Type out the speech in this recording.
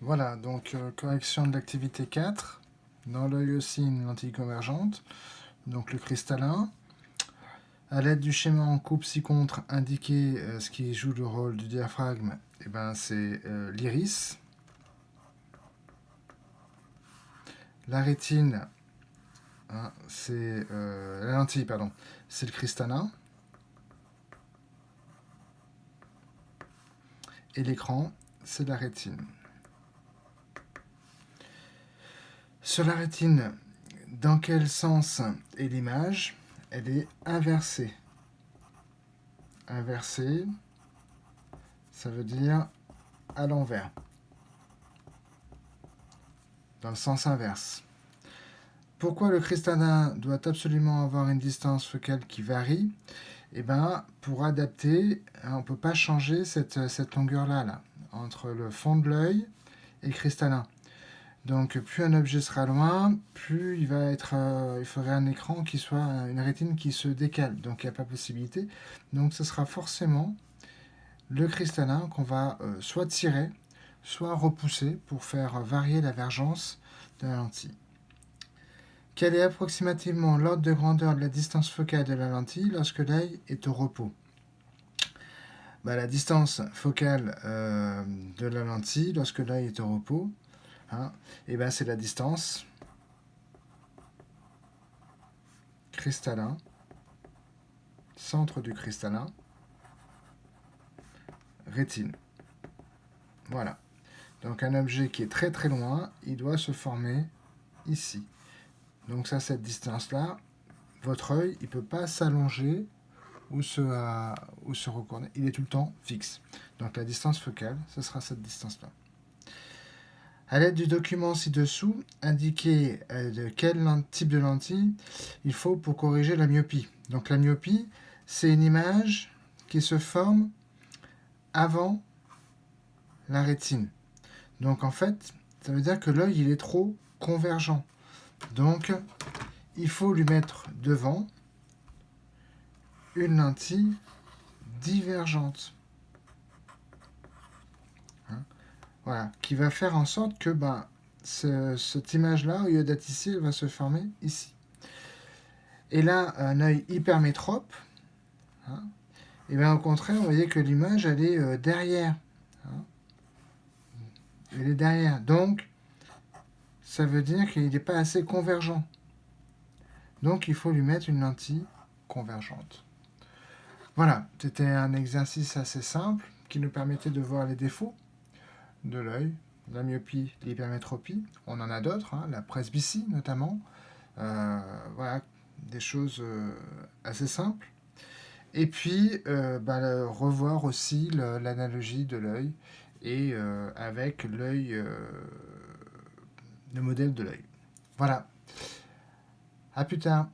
Voilà, donc correction de l'activité 4. Dans l'œil aussi, une lentille convergente, donc le cristallin. À l'aide du schéma en coupe ci-contre indiqué, ce qui joue le rôle du diaphragme, eh ben, c'est l'iris. La rétine, hein, c'est la lentille, pardon, c'est le cristallin. Et l'écran, c'est la rétine. Sur la rétine, dans quel sens est l'image? Elle est inversée. Inversée, ça veut dire à l'envers, dans le sens inverse. Pourquoi le cristallin doit absolument avoir une distance focale qui varie? Eh ben, pour adapter, on ne peut pas changer cette longueur-là, là, entre le fond de l'œil et le cristallin. Donc, plus un objet sera loin, plus il faudrait un écran qui soit une rétine qui se décale. Donc, il n'y a pas possibilité. Donc, ce sera forcément le cristallin qu'on va soit tirer, soit repousser pour faire varier la vergence de la lentille. Quel est approximativement l'ordre de grandeur de la distance focale de la lentille lorsque l'œil est au repos? La distance focale de la lentille lorsque l'œil est au repos, hein, et ben c'est la distance cristallin, centre du cristallin, rétine. Voilà. Donc un objet qui est très très loin, il doit se former ici. Donc ça, cette distance-là, votre œil, il ne peut pas s'allonger ou se retourner. Il est tout le temps fixe. Donc la distance focale, ce sera cette distance-là. À l'aide du document ci-dessous, indiquez de quel type de lentille il faut pour corriger la myopie. Donc la myopie, c'est une image qui se forme avant la rétine. Donc en fait, ça veut dire que l'œil il est trop convergent. Donc il faut lui mettre devant une lentille divergente. Hein, voilà, qui va faire en sorte que cette image-là, au lieu d'être ici, elle va se former ici. Et là, un œil hypermétrope, hein, et bien au contraire, vous voyez que l'image, elle est derrière. Hein, elle est derrière. Donc, ça veut dire qu'il n'est pas assez convergent. Donc, il faut lui mettre une lentille convergente. Voilà, c'était un exercice assez simple qui nous permettait de voir les défauts de l'œil, la myopie, l'hypermétropie. On en a d'autres, hein, la presbytie notamment. Voilà, des choses assez simples. Et puis, revoir aussi l'analogie de l'œil et avec l'œil, le modèle de l'œil. Voilà. À plus tard.